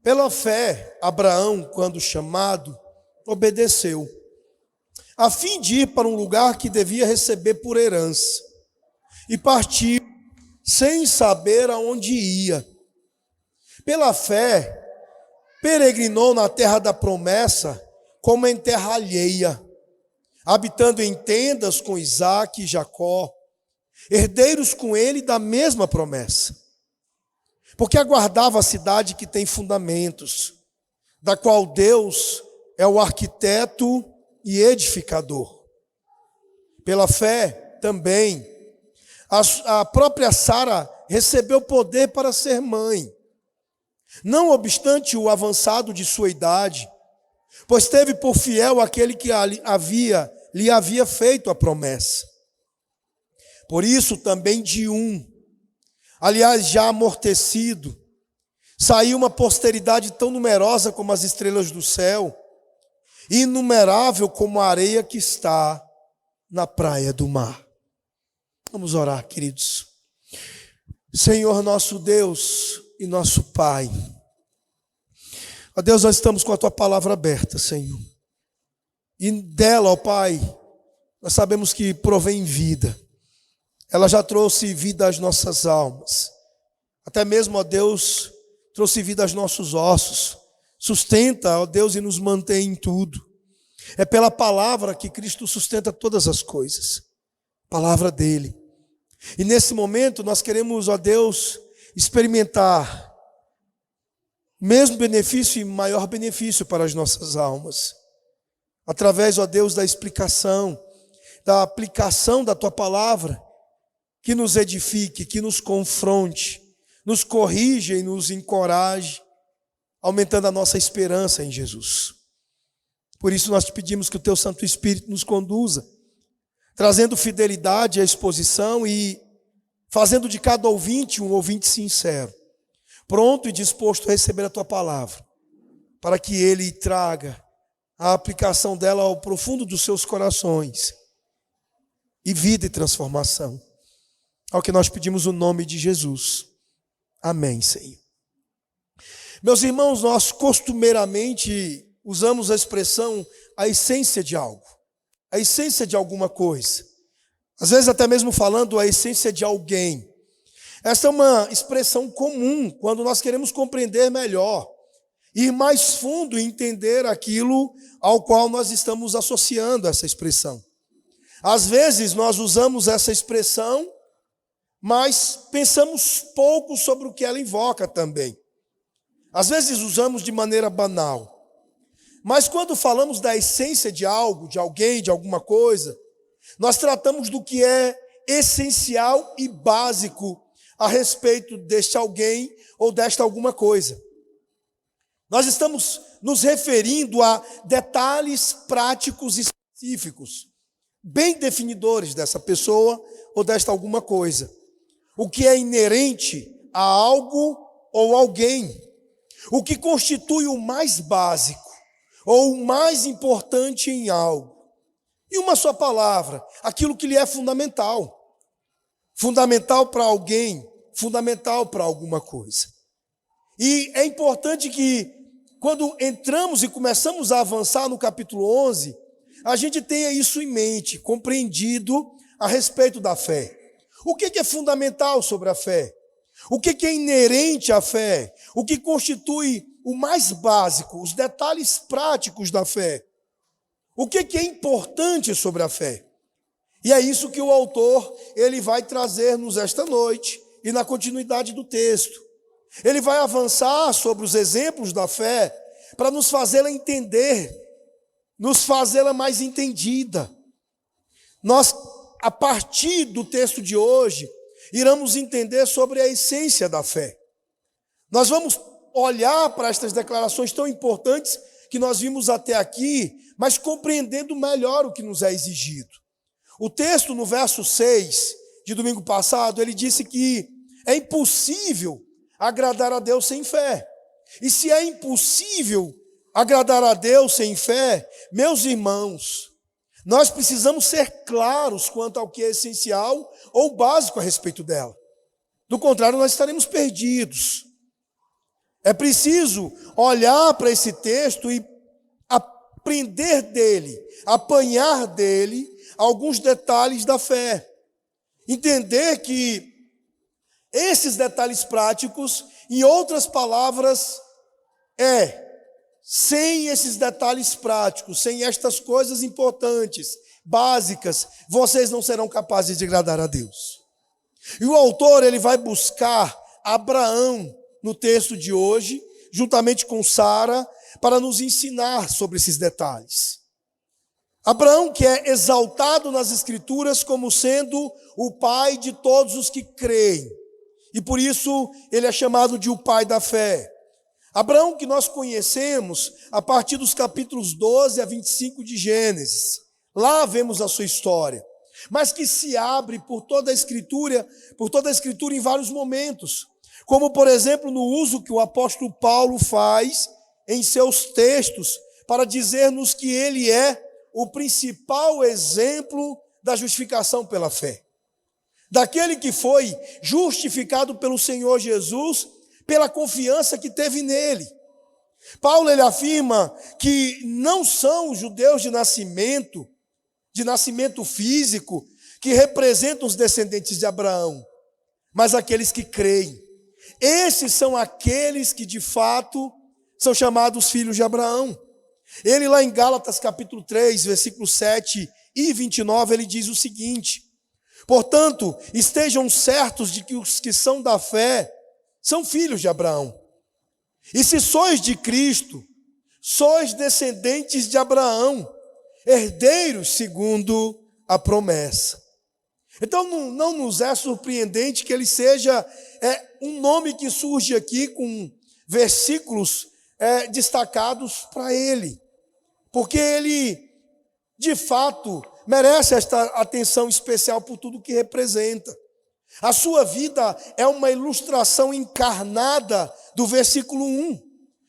Pela fé, Abraão, quando chamado, obedeceu, a fim de ir para um lugar que devia receber por herança, e partiu sem saber aonde ia. Pela fé, peregrinou na terra da promessa, como em terra alheia, habitando em tendas com Isaque e Jacó, herdeiros com ele da mesma promessa. Porque aguardava a cidade que tem fundamentos, da qual Deus é o arquiteto e edificador. Pela fé também, a própria Sara recebeu poder para ser mãe, não obstante o avançado de sua idade, pois teve por fiel aquele que lhe havia feito a promessa. Por isso também de aliás já amortecido, saiu uma posteridade tão numerosa como as estrelas do céu, e inumerável como a areia que está na praia do mar. Vamos orar, queridos. Senhor nosso Deus e nosso Pai, ó Deus, nós estamos com a Tua palavra aberta, Senhor, e dela, ó Pai, nós sabemos que provém vida. Ela já trouxe vida às nossas almas, até mesmo, ó Deus, trouxe vida aos nossos ossos, sustenta, ó Deus, e nos mantém em tudo. É pela palavra que Cristo sustenta todas as coisas, palavra dele. E nesse momento nós queremos, ó Deus, experimentar o mesmo benefício e maior benefício para as nossas almas, através, ó Deus, da explicação, da aplicação da tua palavra, que nos edifique, que nos confronte, nos corrija e nos encoraje, aumentando a nossa esperança em Jesus. Por isso nós te pedimos que o teu Santo Espírito nos conduza, trazendo fidelidade à exposição e fazendo de cada ouvinte um ouvinte sincero, pronto e disposto a receber a tua palavra, para que ele traga a aplicação dela ao profundo dos seus corações, e vida e transformação. Ao que nós pedimos o nome de Jesus. Amém, Senhor. Meus irmãos, nós costumeiramente usamos a expressão a essência de algo, a essência de alguma coisa. Às vezes até mesmo falando a essência de alguém. Essa é uma expressão comum quando nós queremos compreender melhor, ir mais fundo e entender aquilo ao qual nós estamos associando essa expressão. Às vezes nós usamos essa expressão, mas pensamos pouco sobre o que ela invoca também. Às vezes usamos de maneira banal. Mas quando falamos da essência de algo, de alguém, de alguma coisa, nós tratamos do que é essencial e básico a respeito deste alguém ou desta alguma coisa. Nós estamos nos referindo a detalhes práticos e específicos, bem definidores dessa pessoa ou desta alguma coisa. O que é inerente a algo ou alguém. O que constitui o mais básico ou o mais importante em algo. E uma só palavra, aquilo que lhe é fundamental. Fundamental para alguém, fundamental para alguma coisa. E é importante que, quando entramos e começamos a avançar no capítulo 11, a gente tenha isso em mente, compreendido a respeito da fé. O que é fundamental sobre a fé? O que é inerente à fé? O que constitui o mais básico, os detalhes práticos da fé? O que é importante sobre a fé? E é isso que o autor ele vai trazer-nos esta noite e na continuidade do texto. Ele vai avançar sobre os exemplos da fé para nos fazê-la entender, nos fazê-la mais entendida. Nós, a partir do texto de hoje, iremos entender sobre a essência da fé. Nós vamos olhar para estas declarações tão importantes que nós vimos até aqui, mas compreendendo melhor o que nos é exigido. O texto, no verso 6 de domingo passado, ele disse que é impossível agradar a Deus sem fé. E se é impossível agradar a Deus sem fé, meus irmãos, nós precisamos ser claros quanto ao que é essencial ou básico a respeito dela. Do contrário, nós estaremos perdidos. É preciso olhar para esse texto e aprender dele, apanhar dele alguns detalhes da fé. Entender que esses detalhes práticos, em outras palavras, sem esses detalhes práticos, sem estas coisas importantes, básicas, vocês não serão capazes de agradar a Deus. E o autor, ele vai buscar Abraão no texto de hoje, juntamente com Sara, para nos ensinar sobre esses detalhes. Abraão, que é exaltado nas Escrituras como sendo o pai de todos os que creem, e por isso ele é chamado de o pai da fé. Abraão, que nós conhecemos a partir dos capítulos 12 a 25 de Gênesis. Lá vemos a sua história, mas que se abre por toda a Escritura em vários momentos, como por exemplo no uso que o apóstolo Paulo faz em seus textos para dizer-nos que ele é o principal exemplo da justificação pela fé. Daquele que foi justificado pelo Senhor Jesus pela confiança que teve nele. Paulo, ele afirma que não são os judeus de nascimento físico, que representam os descendentes de Abraão, mas aqueles que creem. Esses são aqueles que de fato são chamados filhos de Abraão. Ele lá em Gálatas capítulo 3, versículos 7 e 29, ele diz o seguinte: portanto, estejam certos de que os que são da fé são filhos de Abraão. E se sois de Cristo, sois descendentes de Abraão, herdeiros segundo a promessa. Então não nos é surpreendente que ele seja um nome que surge aqui com versículos destacados para ele, porque ele de fato merece esta atenção especial por tudo que representa. A sua vida é uma ilustração encarnada do versículo 1,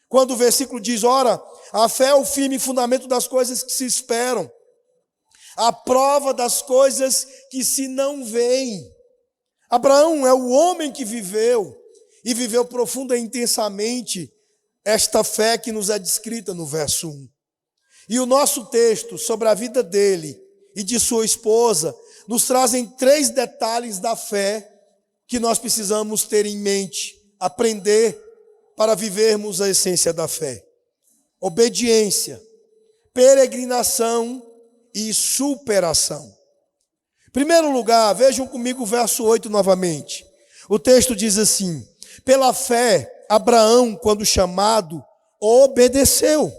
quando o versículo diz: ora, a fé é o firme fundamento das coisas que se esperam, a prova das coisas que se não veem. Abraão é o homem que viveu, e viveu profunda e intensamente esta fé que nos é descrita no verso 1. E o nosso texto sobre a vida dele e de sua esposa nos trazem 3 detalhes da fé que nós precisamos ter em mente, aprender para vivermos a essência da fé: obediência, peregrinação e superação. Em primeiro lugar, vejam comigo o verso 8 novamente. O texto diz assim: pela fé, Abraão, quando chamado, obedeceu,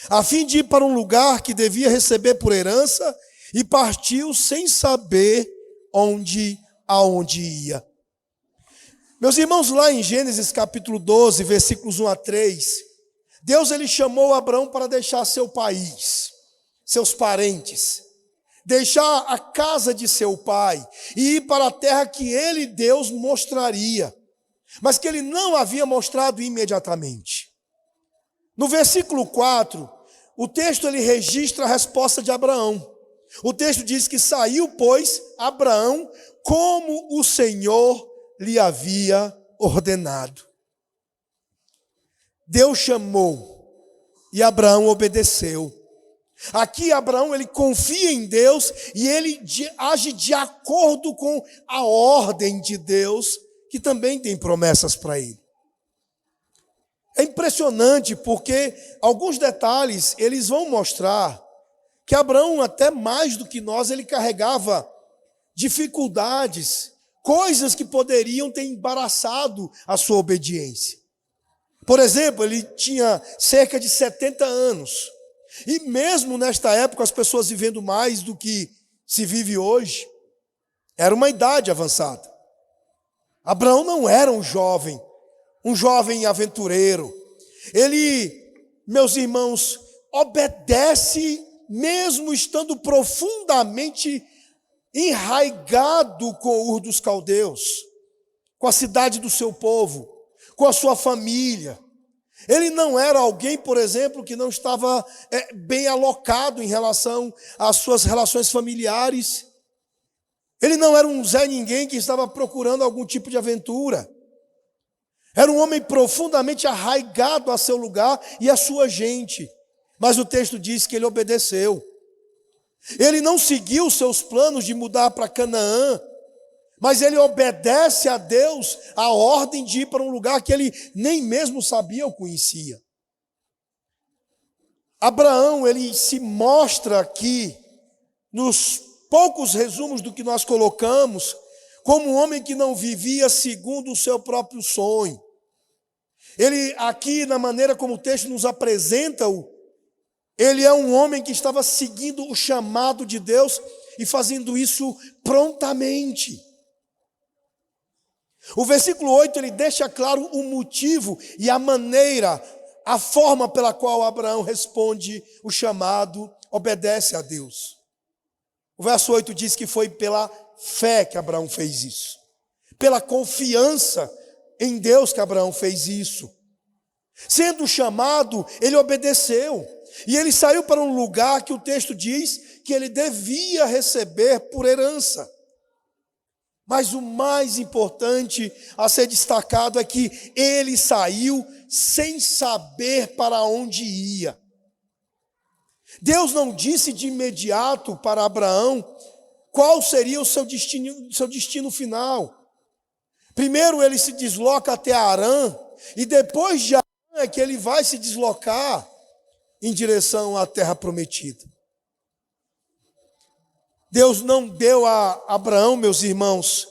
a fim de ir para um lugar que devia receber por herança, e partiu sem saber aonde ia. Meus irmãos, lá em Gênesis capítulo 12, versículos 1 a 3, Deus ele chamou Abraão para deixar seu país, seus parentes, deixar a casa de seu pai e ir para a terra que ele, Deus, mostraria, mas que ele não havia mostrado imediatamente. No versículo 4, o texto ele registra a resposta de Abraão. O texto diz que saiu, pois, Abraão como o Senhor lhe havia ordenado. Deus chamou e Abraão obedeceu. Aqui Abraão ele confia em Deus e ele age de acordo com a ordem de Deus, que também tem promessas para ele. É impressionante porque alguns detalhes eles vão mostrar que Abraão, até mais do que nós, ele carregava dificuldades, coisas que poderiam ter embaraçado a sua obediência. Por exemplo, ele tinha cerca de 70 anos. E mesmo nesta época, as pessoas vivendo mais do que se vive hoje, era uma idade avançada. Abraão não era um jovem aventureiro. Ele, meus irmãos, obedece mesmo estando profundamente enraigado com o Ur dos Caldeus, com a cidade do seu povo, com a sua família. Ele não era alguém, por exemplo, que não estava bem alocado em relação às suas relações familiares. Ele não era um Zé Ninguém que estava procurando algum tipo de aventura. Era um homem profundamente arraigado a seu lugar e a sua gente. Mas o texto diz que ele obedeceu. Ele não seguiu os seus planos de mudar para Canaã, mas ele obedece a Deus a ordem de ir para um lugar que ele nem mesmo sabia ou conhecia. Abraão, ele se mostra aqui, nos poucos resumos do que nós colocamos, como um homem que não vivia segundo o seu próprio sonho. Ele aqui, na maneira como o texto nos apresenta-o, ele é um homem que estava seguindo o chamado de Deus e fazendo isso prontamente. O versículo 8, ele deixa claro o motivo e a maneira, a forma pela qual Abraão responde o chamado, obedece a Deus. O verso 8 diz que foi pela fé que Abraão fez isso. Pela confiança em Deus que Abraão fez isso. Sendo chamado, ele obedeceu. E ele saiu para um lugar que o texto diz que ele devia receber por herança. Mas o mais importante a ser destacado é que ele saiu sem saber para onde ia. Deus não disse de imediato para Abraão qual seria o seu destino final. Primeiro ele se desloca até Harã, e depois de Harã é que ele vai se deslocar em direção à terra prometida. Deus não deu a Abraão, meus irmãos,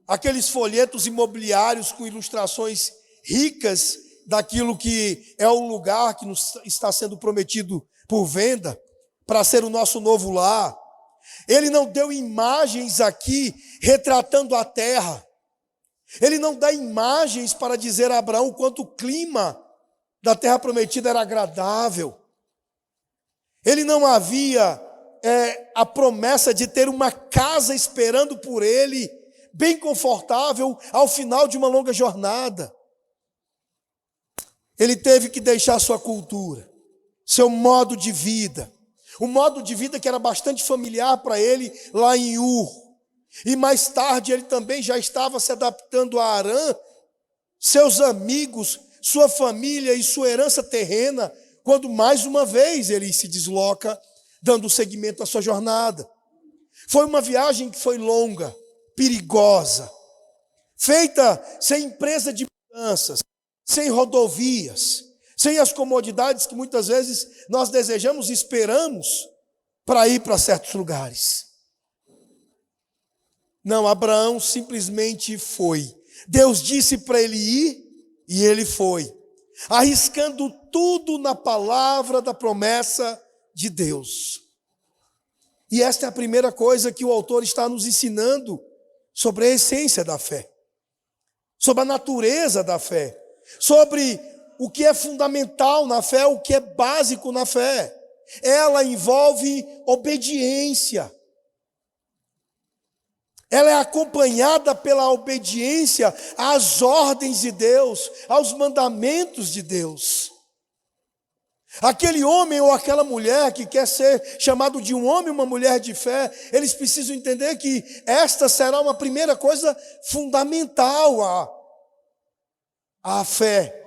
aqueles folhetos imobiliários com ilustrações ricas daquilo que é o lugar que nos está sendo prometido por venda, para ser o nosso novo lar. Ele não deu imagens aqui retratando a terra. Ele não dá imagens para dizer a Abraão o quanto o clima da terra prometida era agradável. Ele não havia a promessa de ter uma casa esperando por ele, bem confortável, ao final de uma longa jornada. Ele teve que deixar sua cultura, seu modo de vida, um modo de vida que era bastante familiar para ele lá em Ur. E mais tarde ele também já estava se adaptando a Harã, seus amigos, sua família e sua herança terrena, quando mais uma vez ele se desloca, dando seguimento à sua jornada. Foi uma viagem que foi longa, perigosa, feita sem empresa de mudanças, sem rodovias, sem as comodidades que muitas vezes nós desejamos e esperamos para ir para certos lugares. Não, Abraão simplesmente foi. Deus disse para ele ir e ele foi, arriscando tudo na palavra da promessa de Deus. E esta é a primeira coisa que o autor está nos ensinando sobre a essência da fé, sobre a natureza da fé, sobre o que é fundamental na fé, o que é básico na fé. Ela envolve obediência. Ela é acompanhada pela obediência às ordens de Deus, aos mandamentos de Deus. Aquele homem ou aquela mulher que quer ser chamado de um homem ou uma mulher de fé, eles precisam entender que esta será uma primeira coisa fundamental à fé,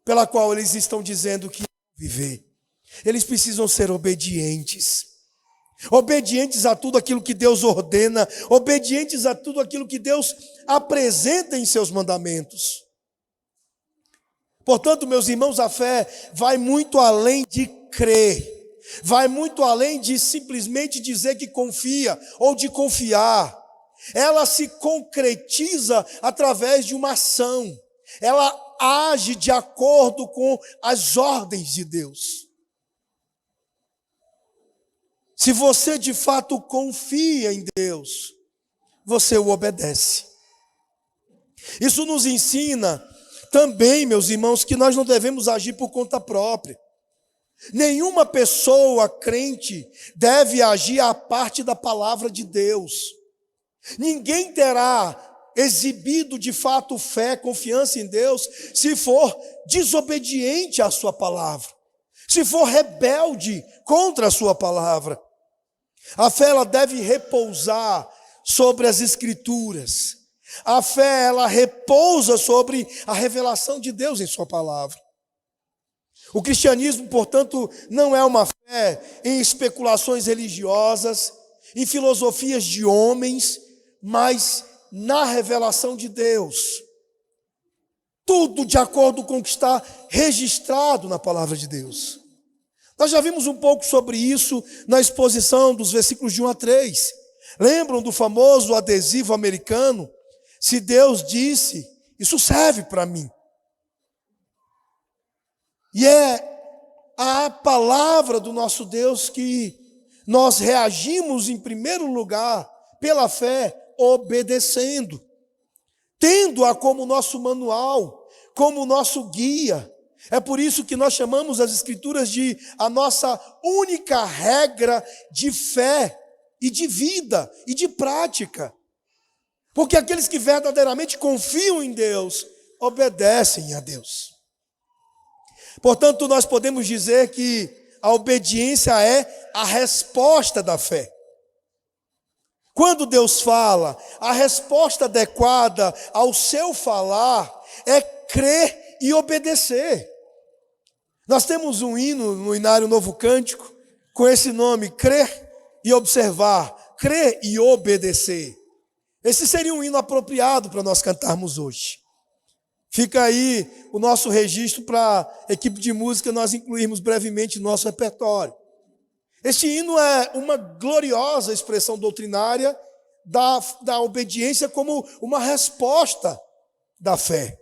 pela qual eles estão dizendo que viver. Eles precisam ser obedientes. Obedientes a tudo aquilo que Deus ordena, obedientes a tudo aquilo que Deus apresenta em seus mandamentos. Portanto, meus irmãos, a fé vai muito além de crer, vai muito além de simplesmente dizer que confia ou de confiar. Ela se concretiza através de uma ação, ela age de acordo com as ordens de Deus. Se você de fato confia em Deus, você o obedece. Isso nos ensina também, meus irmãos, que nós não devemos agir por conta própria. Nenhuma pessoa crente deve agir à parte da palavra de Deus. Ninguém terá exibido de fato fé, confiança em Deus, se for desobediente à sua palavra, se for rebelde contra a sua palavra. A fé ela deve repousar sobre as Escrituras. A fé, ela repousa sobre a revelação de Deus em sua palavra. O cristianismo, portanto, não é uma fé em especulações religiosas, em filosofias de homens, mas na revelação de Deus. Tudo de acordo com o que está registrado na palavra de Deus. Nós já vimos um pouco sobre isso na exposição dos versículos de 1 a 3. Lembram do famoso adesivo americano? Se Deus disse, isso serve para mim. E é a palavra do nosso Deus que nós reagimos em primeiro lugar pela fé, obedecendo, tendo-a como nosso manual, como nosso guia. É por isso que nós chamamos as Escrituras de a nossa única regra de fé e de vida e de prática. Porque aqueles que verdadeiramente confiam em Deus, obedecem a Deus. Portanto, nós podemos dizer que a obediência é a resposta da fé. Quando Deus fala, a resposta adequada ao seu falar é crer e obedecer. Nós temos um hino no Inário Novo Cântico com esse nome, crer e observar, crer e obedecer. Esse seria um hino apropriado para nós cantarmos hoje. Fica aí o nosso registro para a equipe de música nós incluirmos brevemente no nosso repertório. Este hino é uma gloriosa expressão doutrinária da obediência como uma resposta da fé.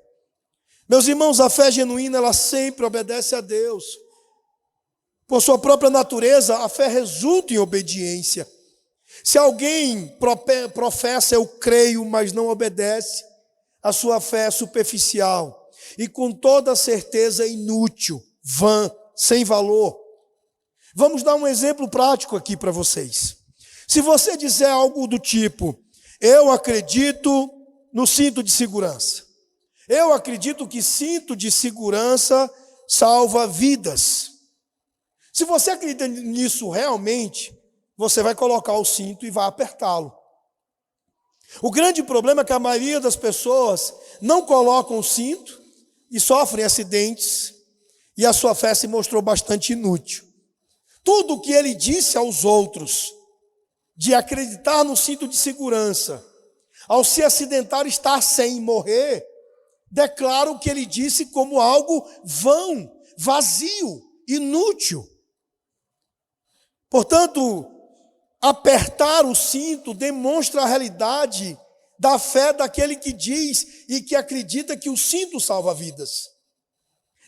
Meus irmãos, a fé genuína, ela sempre obedece a Deus. Por sua própria natureza, a fé resulta em obediência. Se alguém professa, eu creio, mas não obedece, a sua fé é superficial e com toda certeza inútil, vã, sem valor. Vamos dar um exemplo prático aqui para vocês. Se você disser algo do tipo, eu acredito no cinto de segurança. Eu acredito que cinto de segurança salva vidas. Se você acredita nisso realmente, você vai colocar o cinto e vai apertá-lo. O grande problema é que a maioria das pessoas não colocam o cinto e sofrem acidentes, e a sua fé se mostrou bastante inútil. Tudo o que ele disse aos outros, de acreditar no cinto de segurança, ao se acidentar e estar sem morrer, declara o que ele disse como algo vão, vazio, inútil. Portanto, apertar o cinto demonstra a realidade da fé daquele que diz e que acredita que o cinto salva vidas.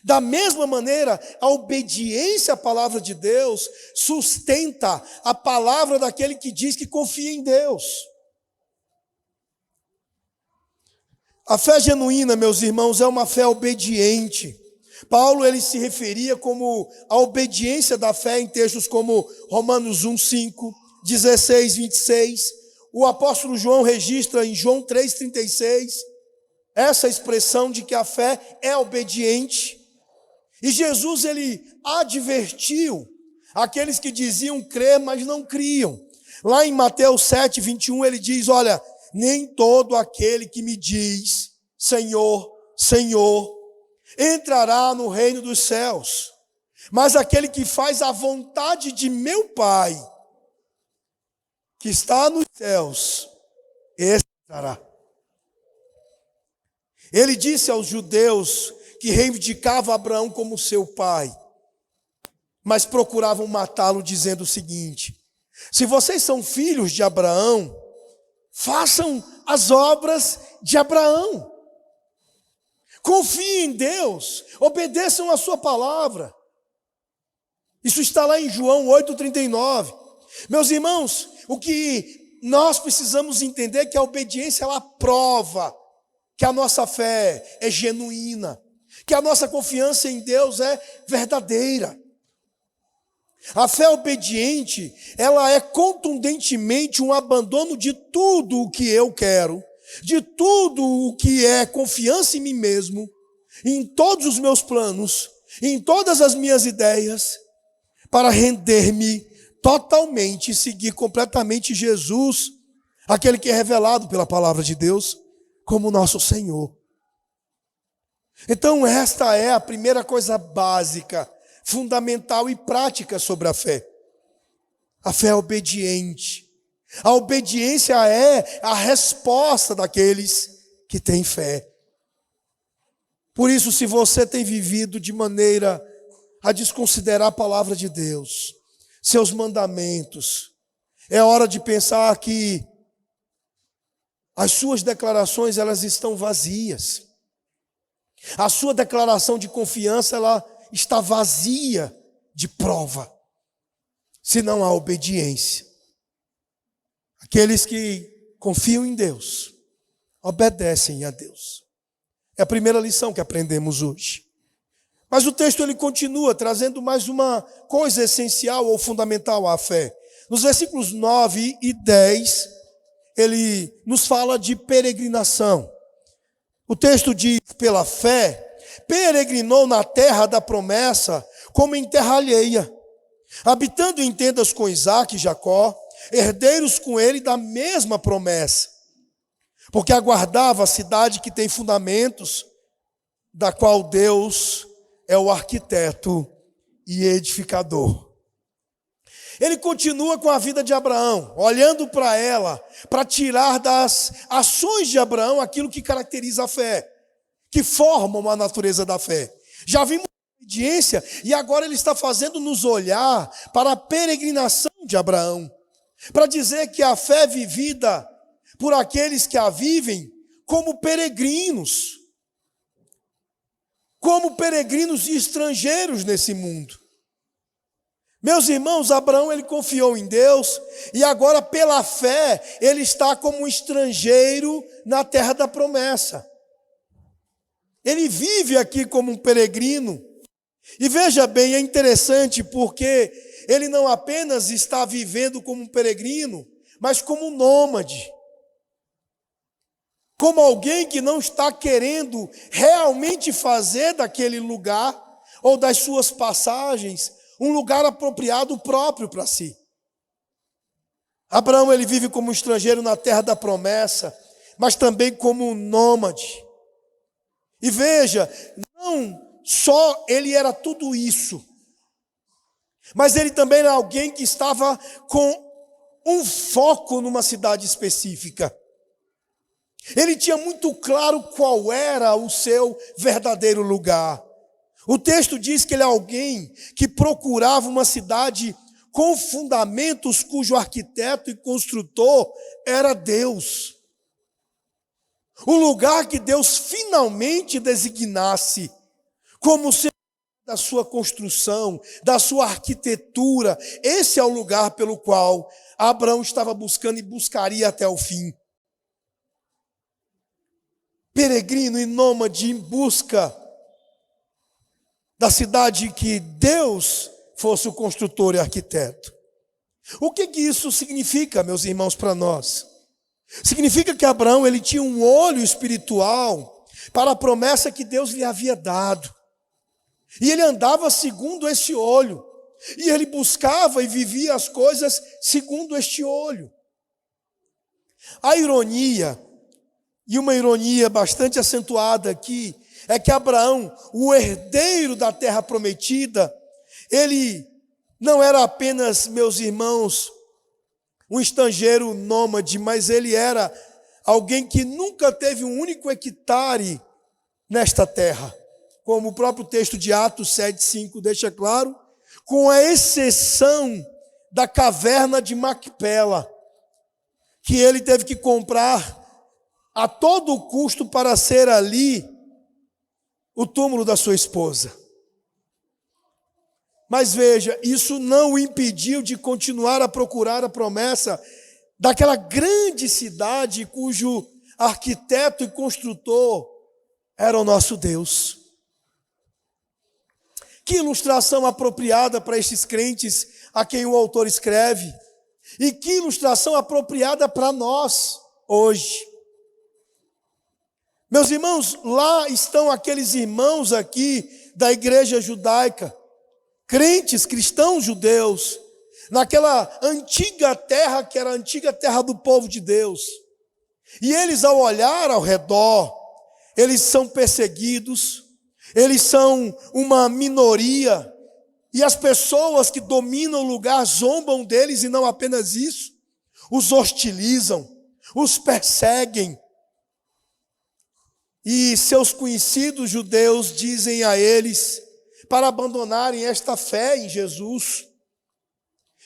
Da mesma maneira, a obediência à palavra de Deus sustenta a palavra daquele que diz que confia em Deus. A fé genuína, meus irmãos, é uma fé obediente. Paulo, ele se referia como a obediência da fé em textos como Romanos 1:5, 16, 26. O apóstolo João registra em João 3:36 essa expressão de que a fé é obediente. E Jesus, ele advertiu aqueles que diziam crer, mas não criam. Lá em Mateus 7:21 ele diz, olha, nem todo aquele que me diz, Senhor, Senhor, entrará no reino dos céus, mas aquele que faz a vontade de meu Pai, que está nos céus, esse entrará. Ele disse aos judeus que reivindicavam Abraão como seu pai, mas procuravam matá-lo dizendo o seguinte, se vocês são filhos de Abraão, façam as obras de Abraão. Confiem em Deus, obedeçam a sua palavra. Isso está lá em João 8:39. Meus irmãos, o que nós precisamos entender é que a obediência, ela prova que a nossa fé é genuína, que a nossa confiança em Deus é verdadeira. A fé obediente, ela é contundentemente um abandono de tudo o que eu quero, de tudo o que é confiança em mim mesmo, em todos os meus planos, em todas as minhas ideias, para render-me totalmente e seguir completamente Jesus, aquele que é revelado pela palavra de Deus, como nosso Senhor. Então esta é a primeira coisa básica, fundamental e prática sobre a fé. A fé é obediente. A obediência é a resposta daqueles que têm fé. Por isso, se você tem vivido de maneira a desconsiderar a palavra de Deus, seus mandamentos, é hora de pensar que as suas declarações, elas estão vazias. A sua declaração de confiança, ela está vazia de prova, se não há obediência. Aqueles que confiam em Deus, obedecem a Deus. É a primeira lição que aprendemos hoje. Mas o texto ele continua trazendo mais uma coisa essencial ou fundamental à fé. Nos versículos 9 e 10, ele nos fala de peregrinação. O texto diz, pela fé, peregrinou na terra da promessa como em terra alheia, habitando em tendas com Isaque e Jacó, herdeiros com ele da mesma promessa, porque aguardava a cidade que tem fundamentos, da qual Deus é o arquiteto e edificador. Ele continua com a vida de Abraão, olhando para ela, para tirar das ações de Abraão aquilo que caracteriza a fé, que formam a natureza da fé. Já vimos a obediência e agora ele está fazendo nos olhar para a peregrinação de Abraão, para dizer que a fé é vivida por aqueles que a vivem como peregrinos e estrangeiros nesse mundo. Meus irmãos, Abraão ele confiou em Deus e agora pela fé ele está como um estrangeiro na terra da promessa. Ele vive aqui como um peregrino. E veja bem, é interessante porque ele não apenas está vivendo como um peregrino, mas como um nômade. Como alguém que não está querendo realmente fazer daquele lugar ou das suas passagens um lugar apropriado próprio para si. Abraão ele vive como um estrangeiro na terra da promessa, mas também como um nômade. E veja, não só ele era tudo isso, mas ele também era alguém que estava com um foco numa cidade específica. Ele tinha muito claro qual era o seu verdadeiro lugar. O texto diz que ele é alguém que procurava uma cidade com fundamentos cujo arquiteto e construtor era Deus. O lugar que Deus finalmente designasse como sendo da sua construção, da sua arquitetura. Esse é o lugar pelo qual Abraão estava buscando e buscaria até o fim. Peregrino e nômade em busca da cidade que Deus fosse o construtor e arquiteto. O que isso significa, meus irmãos, para nós? Significa que Abraão ele tinha um olho espiritual para a promessa que Deus lhe havia dado. E ele andava segundo esse olho. E ele buscava e vivia as coisas segundo este olho. A ironia, e uma ironia bastante acentuada aqui, é que Abraão, o herdeiro da terra prometida, ele não era apenas, meus irmãos, um estrangeiro nômade, mas ele era alguém que nunca teve um único hectare nesta terra. Como o próprio texto de Atos 7:5 deixa claro, com a exceção da caverna de Macpela, que ele teve que comprar a todo custo para ser ali o túmulo da sua esposa. Mas veja, isso não o impediu de continuar a procurar a promessa daquela grande cidade cujo arquiteto e construtor era o nosso Deus. Que ilustração apropriada para estes crentes a quem o autor escreve. E que ilustração apropriada para nós hoje. Meus irmãos, lá estão aqueles irmãos aqui da igreja judaica, crentes, cristãos judeus, naquela antiga terra que era a antiga terra do povo de Deus. E eles, ao olhar ao redor, eles são perseguidos, eles são uma minoria, e as pessoas que dominam o lugar zombam deles, e não apenas isso, os hostilizam, os perseguem. E seus conhecidos judeus dizem a eles para abandonarem esta fé em Jesus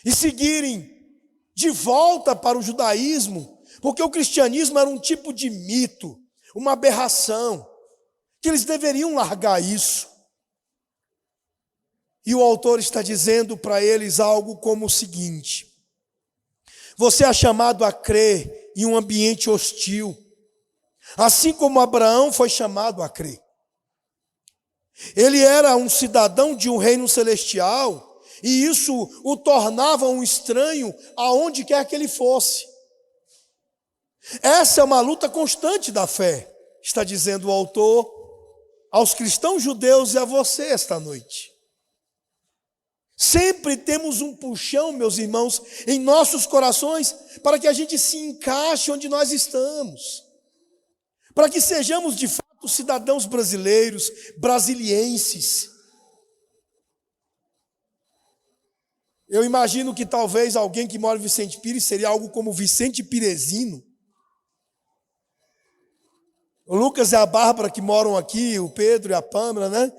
e seguirem de volta para o judaísmo, porque o cristianismo era um tipo de mito, uma aberração, que eles deveriam largar isso. E o autor está dizendo para eles algo como o seguinte: você é chamado a crer em um ambiente hostil, assim como Abraão foi chamado a crer. Ele era um cidadão de um reino celestial, e isso o tornava um estranho aonde quer que ele fosse. Essa é uma luta constante da fé, está dizendo o autor aos cristãos judeus e a você esta noite. Sempre temos um puxão, meus irmãos, em nossos corações, para que a gente se encaixe onde nós estamos, para que sejamos de fato cidadãos brasileiros, brasilienses. Eu imagino que talvez alguém que mora em Vicente Pires seria algo como Vicente Pirezino. O Lucas e a Bárbara que moram aqui, o Pedro e a Pâmela, né?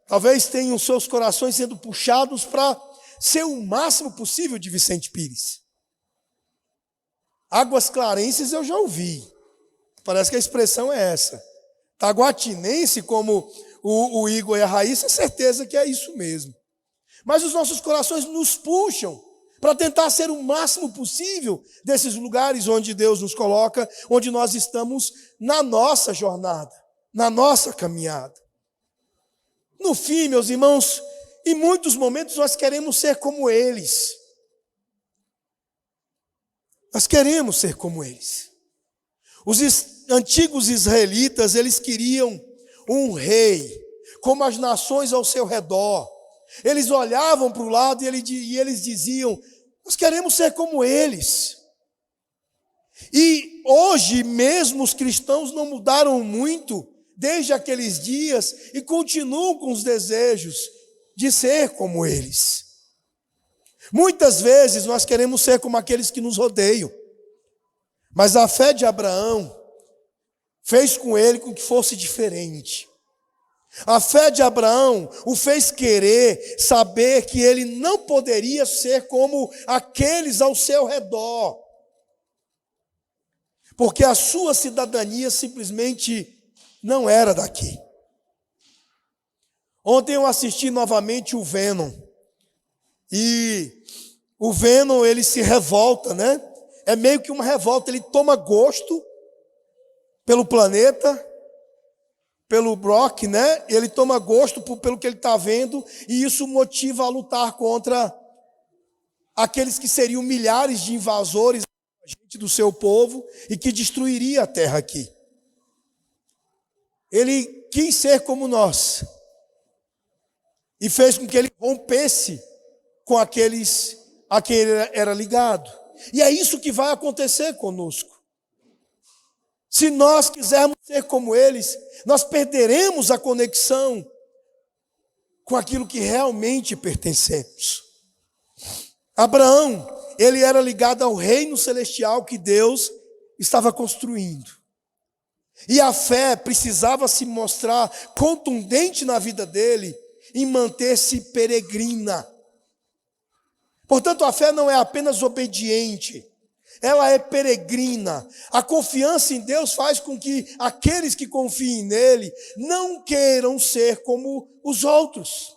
Talvez tenham seus corações sendo puxados para ser o máximo possível de Vicente Pires. Águas Clarenses eu já ouvi. Parece que a expressão é essa. Taguatinense, como o Igor e a Raíssa, é certeza que é isso mesmo. Mas os nossos corações nos puxam para tentar ser o máximo possível desses lugares onde Deus nos coloca, onde nós estamos na nossa jornada, na nossa caminhada. No fim, meus irmãos, em muitos momentos nós queremos ser como eles. Nós queremos ser como eles. Os antigos israelitas, eles queriam um rei, como as nações ao seu redor. Eles olhavam para o lado e eles diziam: nós queremos ser como eles. E hoje mesmo os cristãos não mudaram muito desde aqueles dias e continuam com os desejos de ser como eles. Muitas vezes nós queremos ser como aqueles que nos rodeiam, mas a fé de Abraão fez com ele com que fosse diferente. A fé de Abraão o fez querer saber que ele não poderia ser como aqueles ao seu redor, porque a sua cidadania simplesmente não era daqui. Ontem eu assisti novamente o Venom, e o Venom ele se revolta, né? É meio que uma revolta, ele toma gosto pelo planeta, pelo Brock, né? Ele toma gosto pelo que ele está vendo, e isso motiva a lutar contra aqueles que seriam milhares de invasores do seu povo e que destruiria a terra aqui. Ele quis ser como nós e fez com que ele rompesse com aqueles a quem ele era ligado. E é isso que vai acontecer conosco. Se nós quisermos ser como eles, nós perderemos a conexão com aquilo que realmente pertencemos. Abraão, ele era ligado ao reino celestial que Deus estava construindo. E a fé precisava se mostrar contundente na vida dele em manter-se peregrina. Portanto, a fé não é apenas obediente, ela é peregrina. A confiança em Deus faz com que aqueles que confiem nele não queiram ser como os outros,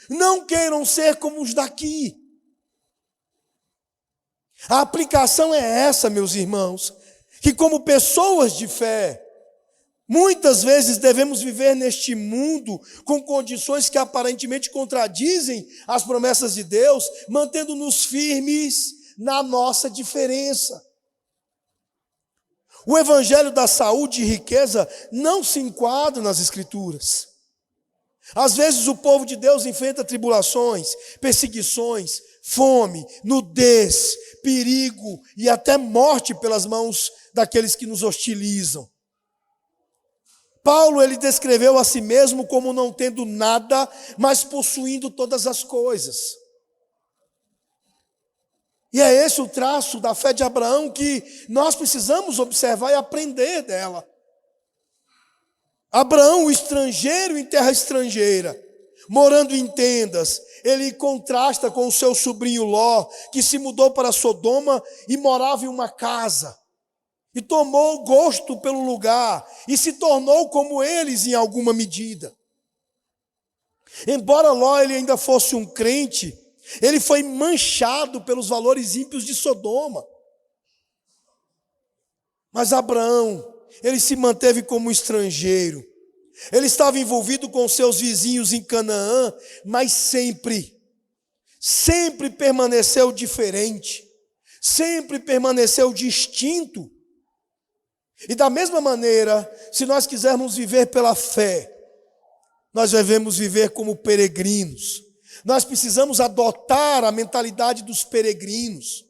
não queiram ser como os daqui. A aplicação é essa, meus irmãos, que como pessoas de fé, muitas vezes devemos viver neste mundo com condições que aparentemente contradizem as promessas de Deus, mantendo-nos firmes na nossa diferença. O evangelho da saúde e riqueza não se enquadra nas Escrituras. Às vezes o povo de Deus enfrenta tribulações, perseguições, fome, nudez, perigo e até morte pelas mãos daqueles que nos hostilizam. Paulo, ele descreveu a si mesmo como não tendo nada, mas possuindo todas as coisas. E é esse o traço da fé de Abraão que nós precisamos observar e aprender dela. Abraão, o estrangeiro em terra estrangeira, morando em tendas, ele contrasta com o seu sobrinho Ló, que se mudou para Sodoma e morava em uma casa. E tomou gosto pelo lugar e se tornou como eles em alguma medida. Embora Ló ele ainda fosse um crente, ele foi manchado pelos valores ímpios de Sodoma. Mas Abraão, ele se manteve como estrangeiro. Ele estava envolvido com seus vizinhos em Canaã, mas sempre permaneceu diferente, sempre permaneceu distinto. E da mesma maneira, se nós quisermos viver pela fé, nós devemos viver como peregrinos. Nós precisamos adotar a mentalidade dos peregrinos.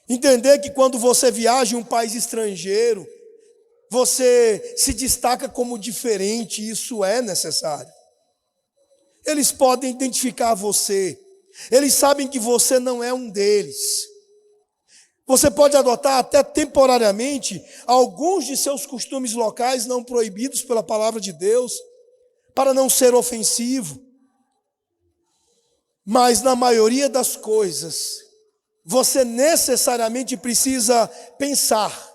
Entender que quando você viaja em um país estrangeiro, você se destaca como diferente, isso é necessário. Eles podem identificar você, eles sabem que você não é um deles. Você pode adotar até temporariamente alguns de seus costumes locais não proibidos pela palavra de Deus, para não ser ofensivo. Mas na maioria das coisas, você necessariamente precisa pensar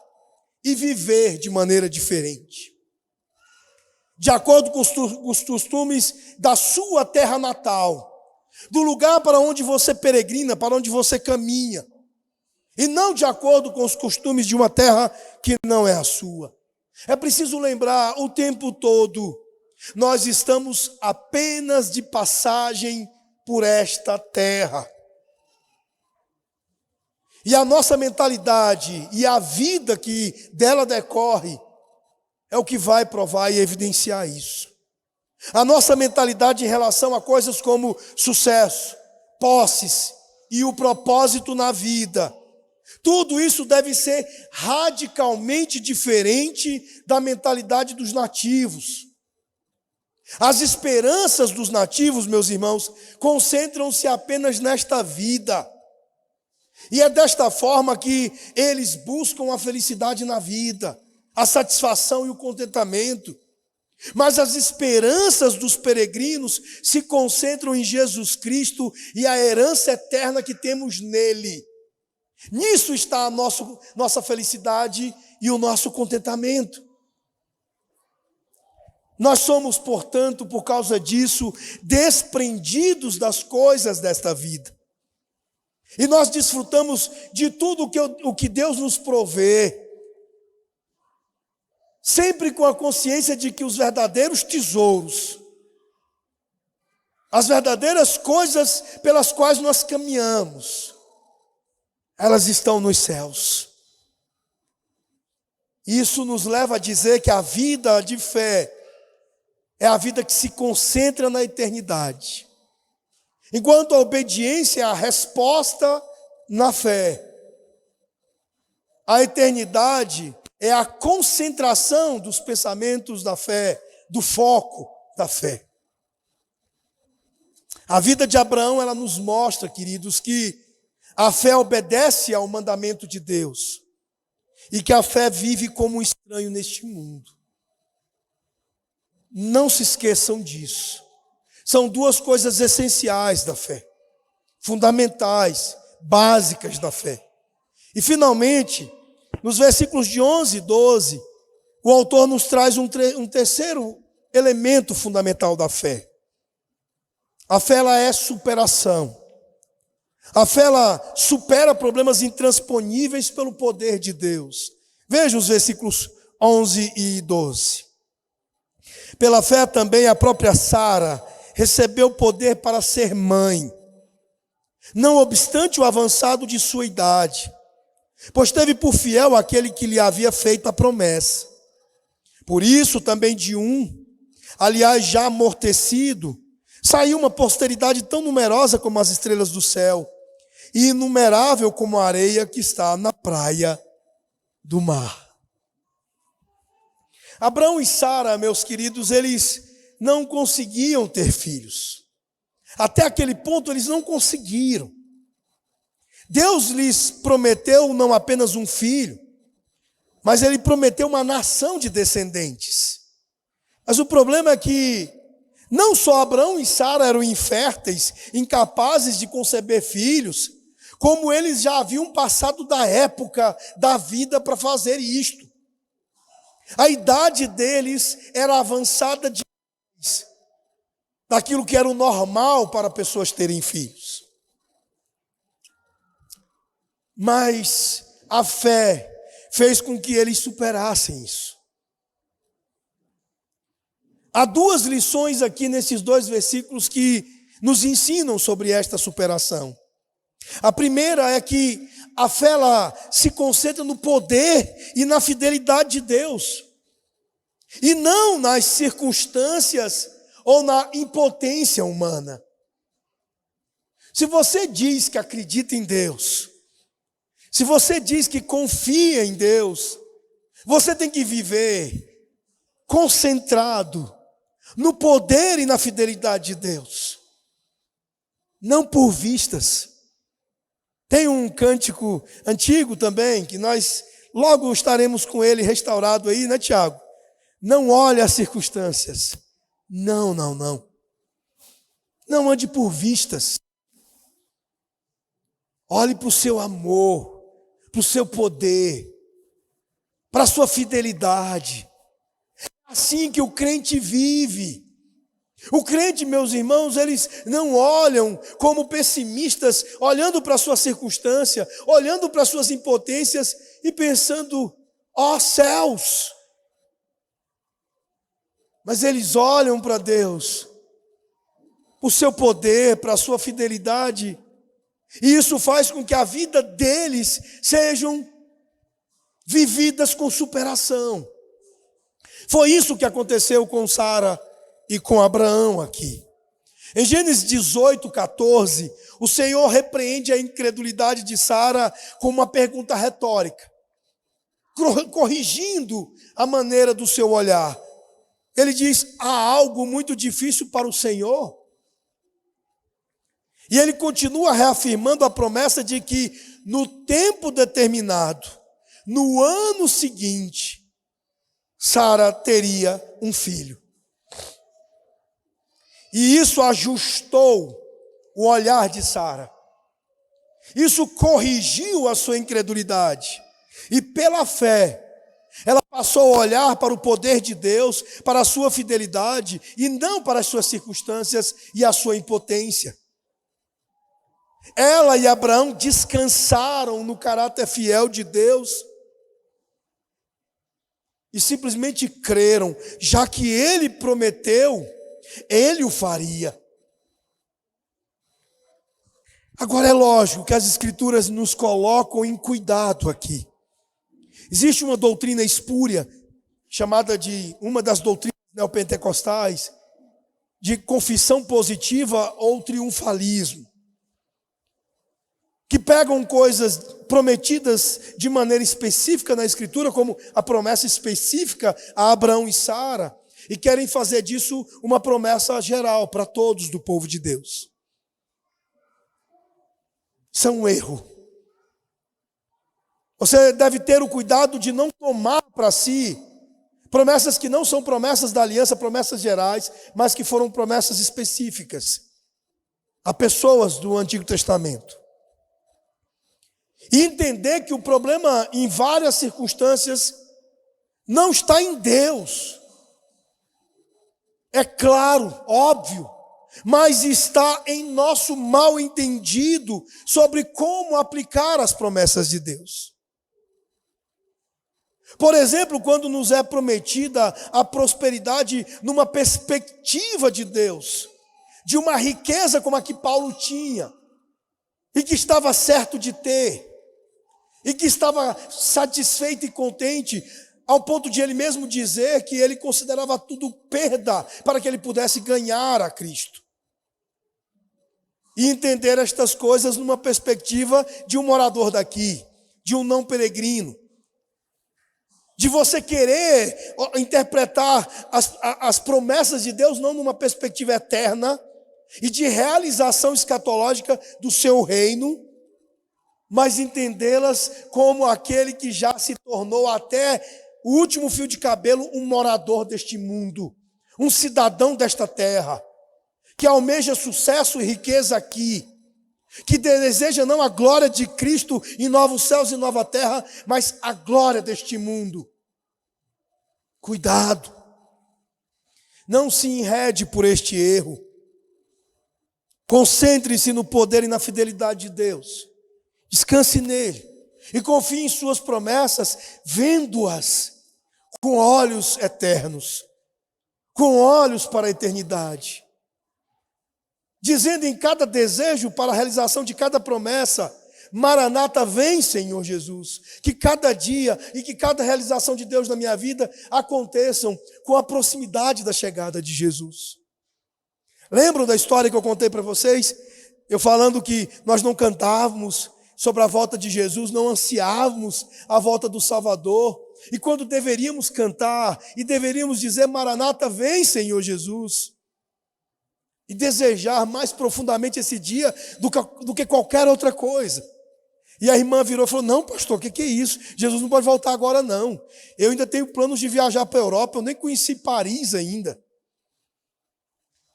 e viver de maneira diferente, de acordo com os costumes da sua terra natal, do lugar para onde você peregrina, para onde você caminha, e não de acordo com os costumes de uma terra que não é a sua. É preciso lembrar o tempo todo, nós estamos apenas de passagem por esta terra. E a nossa mentalidade e a vida que dela decorre é o que vai provar e evidenciar isso. A nossa mentalidade em relação a coisas como sucesso, posses e o propósito na vida, tudo isso deve ser radicalmente diferente da mentalidade dos nativos. As esperanças dos nativos, meus irmãos, concentram-se apenas nesta vida. E é desta forma que eles buscam a felicidade na vida, a satisfação e o contentamento. Mas as esperanças dos peregrinos se concentram em Jesus Cristo e a herança eterna que temos nele. Nisso está a nossa felicidade e o nosso contentamento. Nós somos, portanto, por causa disso, desprendidos das coisas desta vida. E nós desfrutamos de tudo o que Deus nos provê, sempre com a consciência de que os verdadeiros tesouros, as verdadeiras coisas pelas quais nós caminhamos, elas estão nos céus. Isso nos leva a dizer que a vida de fé é a vida que se concentra na eternidade. Enquanto a obediência é a resposta na fé, a eternidade é a concentração dos pensamentos da fé, do foco da fé. A vida de Abraão, ela nos mostra, queridos, que a fé obedece ao mandamento de Deus e que a fé vive como um estranho neste mundo. Não se esqueçam disso. São duas coisas essenciais da fé, fundamentais, básicas da fé. E finalmente, nos versículos de 11 e 12, o autor nos traz um terceiro elemento fundamental da fé. A fé, ela é superação. A fé, ela supera problemas intransponíveis pelo poder de Deus. Veja os versículos 11 e 12. Pela fé também a própria Sara recebeu poder para ser mãe, não obstante o avançado de sua idade, pois teve por fiel aquele que lhe havia feito a promessa. Por isso também de um, aliás, já amortecido, saiu uma posteridade tão numerosa como as estrelas do céu, e inumerável como a areia que está na praia do mar. Abraão e Sara, meus queridos, eles não conseguiam ter filhos. Até aquele ponto eles não conseguiram. Deus lhes prometeu não apenas um filho, mas ele prometeu uma nação de descendentes. Mas o problema é que não só Abraão e Sara eram inférteis, incapazes de conceber filhos, como eles já haviam passado da época da vida para fazer isto. A idade deles era avançada demais daquilo que era o normal para pessoas terem filhos. Mas a fé fez com que eles superassem isso. Há duas lições aqui nesses dois versículos que nos ensinam sobre esta superação. A primeira é que a fé ela se concentra no poder e na fidelidade de Deus, e não nas circunstâncias ou na impotência humana. Se você diz que acredita em Deus, se você diz que confia em Deus, você tem que viver concentrado no poder e na fidelidade de Deus, não por vistas. Tem um cântico antigo também, que nós logo estaremos com ele restaurado aí, né, Tiago? Não olhe as circunstâncias. Não. Não ande por vistas. Olhe para o seu amor, para o seu poder, para a sua fidelidade. É assim que o crente vive. O crente, meus irmãos, eles não olham como pessimistas, olhando para a sua circunstância, olhando para as suas impotências e pensando, ó céus. Mas eles olham para Deus, o seu poder, para a sua fidelidade, e isso faz com que a vida deles sejam vividas com superação. Foi isso que aconteceu com Sara e com Abraão aqui. Em Gênesis 18, 14, o Senhor repreende a incredulidade de Sara com uma pergunta retórica, corrigindo a maneira do seu olhar. Ele diz, há algo muito difícil para o Senhor? E ele continua reafirmando a promessa de que no tempo determinado, no ano seguinte, Sara teria um filho. E isso ajustou o olhar de Sara. Isso corrigiu a sua incredulidade. E pela fé, ela passou a olhar para o poder de Deus, para a sua fidelidade, e não para as suas circunstâncias e a sua impotência. Ela e Abraão descansaram no caráter fiel de Deus e simplesmente creram, já que Ele prometeu, Ele o faria. Agora é lógico que as Escrituras nos colocam em cuidado aqui. Existe uma doutrina espúria, chamada de uma das doutrinas neopentecostais, de confissão positiva ou triunfalismo, que pegam coisas prometidas de maneira específica na Escritura, como a promessa específica a Abraão e Sara, e querem fazer disso uma promessa geral para todos do povo de Deus. Isso é um erro. Você deve ter o cuidado de não tomar para si promessas que não são promessas da aliança, promessas gerais, mas que foram promessas específicas a pessoas do Antigo Testamento. E entender que o problema, em várias circunstâncias, não está em Deus. É claro, óbvio, mas está em nosso mal entendido sobre como aplicar as promessas de Deus. Por exemplo, quando nos é prometida a prosperidade numa perspectiva de Deus, de uma riqueza como a que Paulo tinha, e que estava certo de ter, e que estava satisfeito e contente, ao ponto de ele mesmo dizer que ele considerava tudo perda para que ele pudesse ganhar a Cristo. E entender estas coisas numa perspectiva de um morador daqui, de um não peregrino. De você querer interpretar as promessas de Deus não numa perspectiva eterna e de realização escatológica do seu reino, mas entendê-las como aquele que já se tornou até o último fio de cabelo um morador deste mundo, um cidadão desta terra, que almeja sucesso e riqueza aqui, que deseja não a glória de Cristo em novos céus e nova terra, mas a glória deste mundo. Cuidado, não se enrede por este erro. Concentre-se no poder e na fidelidade de Deus. Descanse nele e confie em suas promessas, vendo-as com olhos eternos, com olhos para a eternidade. Dizendo em cada desejo para a realização de cada promessa: Maranata, vem, Senhor Jesus. Que cada dia e que cada realização de Deus na minha vida aconteçam com a proximidade da chegada de Jesus. Lembram da história que eu contei para vocês? Eu falando que nós não cantávamos sobre a volta de Jesus, não ansiávamos a volta do Salvador. E quando deveríamos cantar e deveríamos dizer: Maranata, vem, Senhor Jesus. E desejar mais profundamente esse dia do que qualquer outra coisa. E a irmã virou e falou: não, pastor, o que é isso? Jesus não pode voltar agora não. Eu ainda tenho planos de viajar para a Europa, eu nem conheci Paris ainda.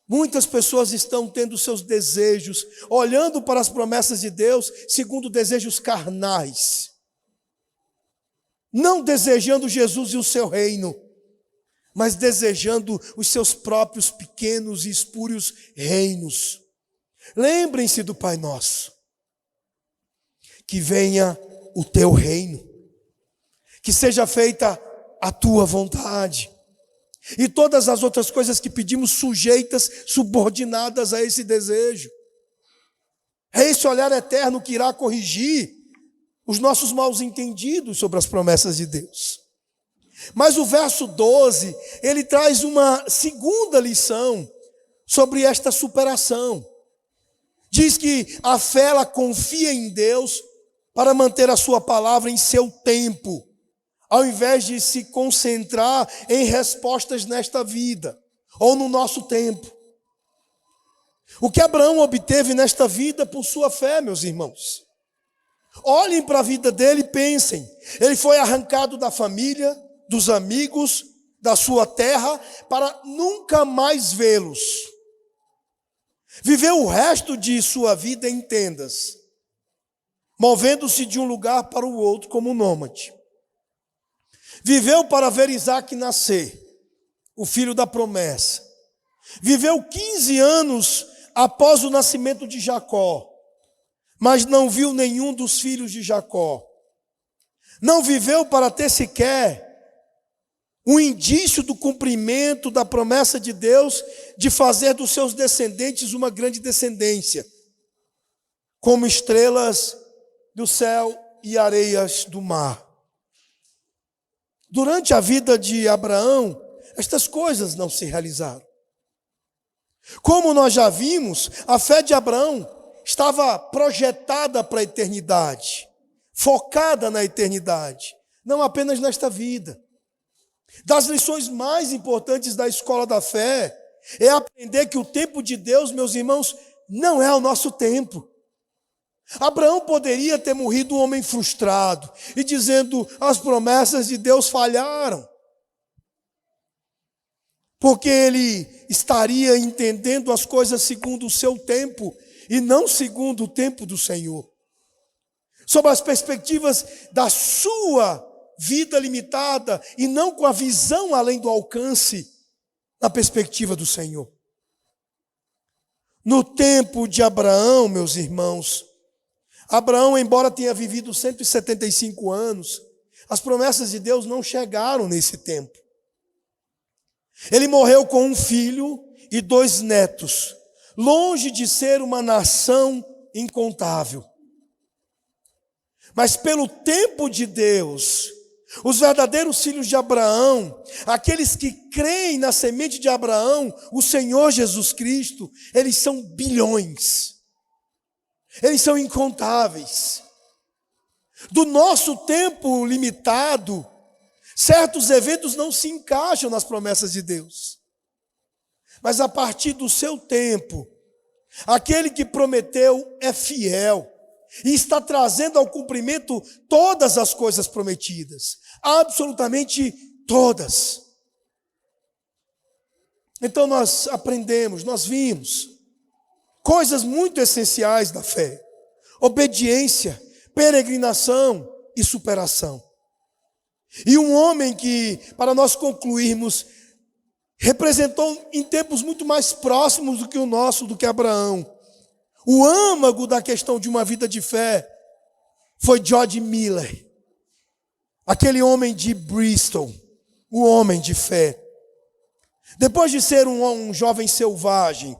Muitas pessoas estão tendo seus desejos, olhando para as promessas de Deus, segundo desejos carnais. Não desejando Jesus e o seu reino, mas desejando os seus próprios pequenos e espúrios reinos. Lembrem-se do Pai Nosso. Que venha o teu reino, que seja feita a tua vontade, e todas as outras coisas que pedimos sujeitas, subordinadas a esse desejo. É esse olhar eterno que irá corrigir os nossos maus entendidos sobre as promessas de Deus. Mas o verso 12, ele traz uma segunda lição sobre esta superação. Diz que a fé, ela confia em Deus para manter a sua palavra em seu tempo, ao invés de se concentrar em respostas nesta vida, ou no nosso tempo. O que Abraão obteve nesta vida por sua fé, meus irmãos. Olhem para a vida dele e pensem. Ele foi arrancado da família, dos amigos, da sua terra, para nunca mais vê-los. Viveu o resto de sua vida em tendas, movendo-se de um lugar para o outro como um nômade. Viveu para ver Isaque nascer, o filho da promessa. Viveu 15 anos após o nascimento de Jacó, mas não viu nenhum dos filhos de Jacó. Não viveu para ter sequer um indício do cumprimento da promessa de Deus de fazer dos seus descendentes uma grande descendência, como estrelas do céu e areias do mar. Durante a vida de Abraão, estas coisas não se realizaram. Como nós já vimos, a fé de Abraão estava projetada para a eternidade, focada na eternidade, não apenas nesta vida. Das lições mais importantes da escola da fé é aprender que o tempo de Deus, meus irmãos, não é o nosso tempo. Abraão poderia ter morrido um homem frustrado e dizendo: as promessas de Deus falharam, porque ele estaria entendendo as coisas segundo o seu tempo e não segundo o tempo do Senhor, sob as perspectivas da sua vida limitada e não com a visão além do alcance na perspectiva do Senhor. No tempo de Abraão, meus irmãos, Abraão, embora tenha vivido 175 anos, as promessas de Deus não chegaram nesse tempo. Ele morreu com um filho e 2 netos, longe de ser uma nação incontável. Mas pelo tempo de Deus, Os verdadeiros filhos de Abraão, aqueles que creem na semente de Abraão, o Senhor Jesus Cristo, eles são bilhões. Eles são incontáveis. Do nosso tempo limitado, certos eventos não se encaixam nas promessas de Deus. Mas a partir do seu tempo, aquele que prometeu é fiel e está trazendo ao cumprimento todas as coisas prometidas. Absolutamente todas. Então nós aprendemos, nós vimos coisas muito essenciais da fé: obediência, peregrinação e superação. E um homem que, para nós concluirmos, representou em tempos muito mais próximos do que o nosso, do que Abraão, o âmago da questão de uma vida de fé, foi George Miller, aquele homem de Bristol, o homem de fé. Depois de ser um jovem selvagem,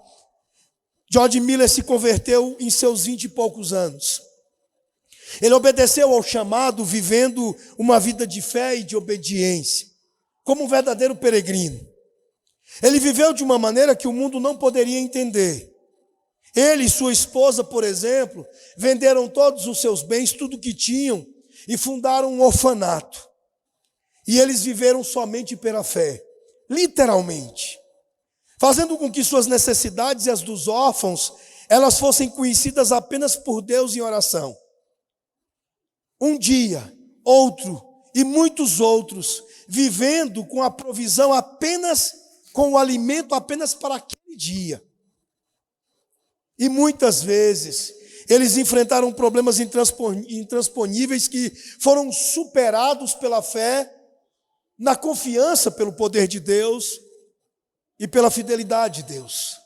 George Miller se converteu em seus 20 e poucos anos. Ele obedeceu ao chamado, vivendo uma vida de fé e de obediência, como um verdadeiro peregrino. Ele viveu de uma maneira que o mundo não poderia entender. Ele e sua esposa, por exemplo, venderam todos os seus bens, tudo que tinham, e fundaram um orfanato. E eles viveram somente pela fé, literalmente, fazendo com que suas necessidades e as dos órfãos, elas fossem conhecidas apenas por Deus em oração. Um dia, outro e muitos outros, vivendo com a provisão apenas, com o alimento apenas para aquele dia. E muitas vezes, eles enfrentaram problemas intransponíveis que foram superados pela fé, na confiança pelo poder de Deus e pela fidelidade de Deus.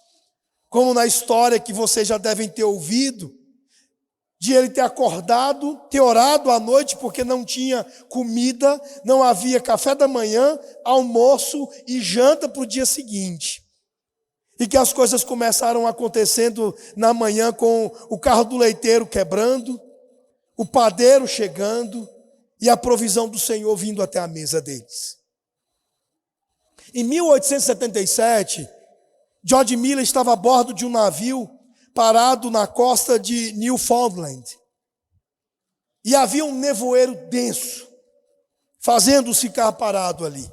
Como na história que vocês já devem ter ouvido, de ele ter acordado, ter orado à noite porque não tinha comida, não havia café da manhã, almoço e janta para o dia seguinte. E que as coisas começaram acontecendo na manhã com o carro do leiteiro quebrando, o padeiro chegando e a provisão do Senhor vindo até a mesa deles. Em 1877, George Miller estava a bordo de um navio parado na costa de Newfoundland. E havia um nevoeiro denso, fazendo-o ficar parado ali.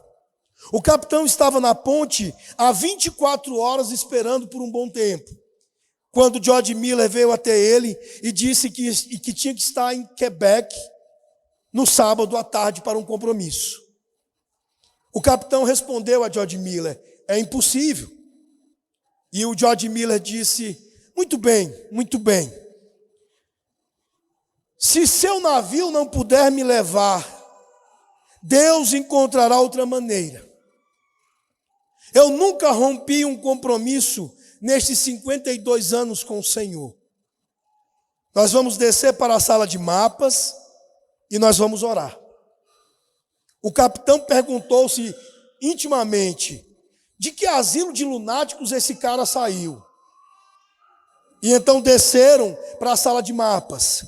O capitão estava na ponte há 24 horas esperando por um bom tempo, quando George Miller veio até ele e disse que tinha que estar em Quebec no sábado à tarde para um compromisso. O capitão respondeu a George Miller: é impossível. E o George Miller disse: muito bem, muito bem. Se seu navio não puder me levar, Deus encontrará outra maneira. Eu nunca rompi um compromisso nestes 52 anos com o Senhor. Nós vamos descer para a sala de mapas e nós vamos orar. O capitão perguntou-se intimamente: de que asilo de lunáticos esse cara saiu? E então desceram para a sala de mapas.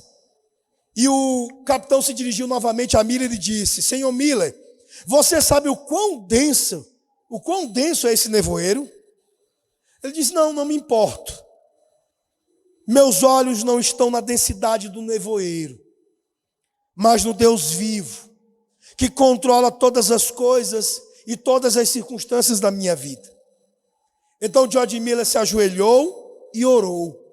E o capitão se dirigiu novamente a Miller e disse: senhor Miller, você sabe o quão denso é esse nevoeiro? Ele disse: não me importo. Meus olhos não estão na densidade do nevoeiro, mas no Deus vivo, que controla todas as coisas e todas as circunstâncias da minha vida. Então George Miller se ajoelhou e orou.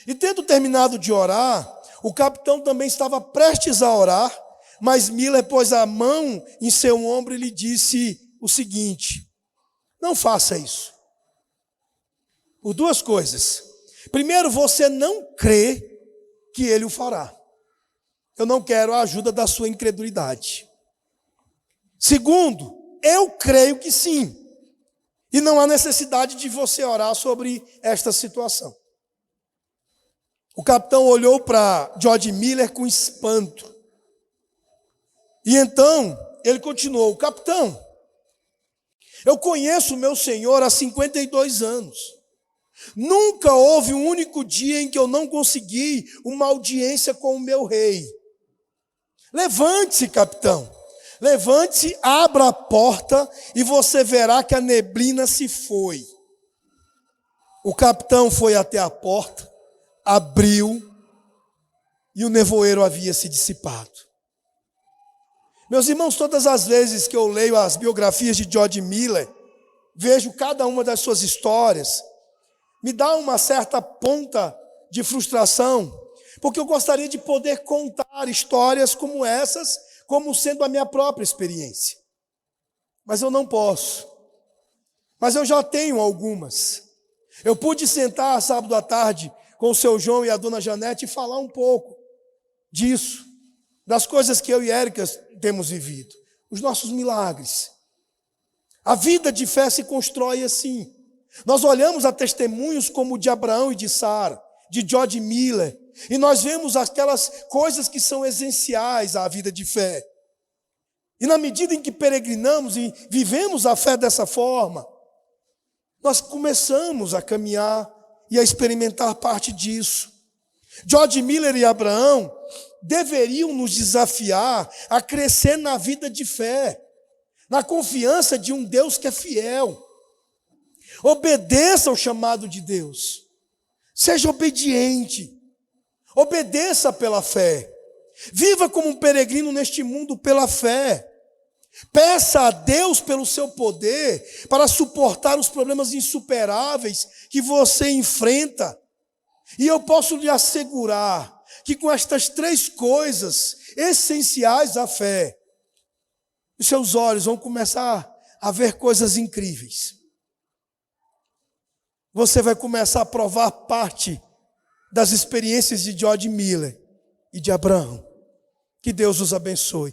E tendo terminado de orar, o capitão também estava prestes a orar, mas Miller pôs a mão em seu ombro e lhe disse o seguinte: não faça isso. Por duas coisas. Primeiro, você não crê que ele o fará. Eu não quero a ajuda da sua incredulidade. Segundo, eu creio que sim. E não há necessidade de você orar sobre esta situação. O capitão olhou para George Miller com espanto. E então, ele continuou: capitão, eu conheço o meu senhor há 52 anos. Nunca houve um único dia em que eu não consegui uma audiência com o meu rei. Levante-se, capitão. Levante-se, abra a porta e você verá que a neblina se foi. O capitão foi até a porta, abriu e o nevoeiro havia se dissipado. Meus irmãos, todas as vezes que eu leio as biografias de George Miller, vejo cada uma das suas histórias, me dá uma certa ponta de frustração, porque eu gostaria de poder contar histórias como essas, como sendo a minha própria experiência. Mas eu não posso. Mas eu já tenho algumas. Eu pude sentar sábado à tarde com o seu João e a dona Janete e falar um pouco disso, das coisas que eu e Érica temos vivido, os nossos milagres. A vida de fé se constrói assim. Nós olhamos a testemunhos como o de Abraão e de Sara, de George Miller, e nós vemos aquelas coisas que são essenciais à vida de fé. E na medida em que peregrinamos e vivemos a fé dessa forma, nós começamos a caminhar e a experimentar parte disso. George Miller e Abraão deveriam nos desafiar a crescer na vida de fé, na confiança de um Deus que é fiel. Obedeça ao chamado de Deus. Seja obediente. Obedeça pela fé. Viva como um peregrino neste mundo pela fé. Peça a Deus pelo seu poder para suportar os problemas insuperáveis que você enfrenta. E eu posso lhe assegurar que com estas 3 coisas essenciais à fé, os seus olhos vão começar a ver coisas incríveis. Você vai começar a provar parte das experiências de George Miller e de Abraão. Que Deus os abençoe.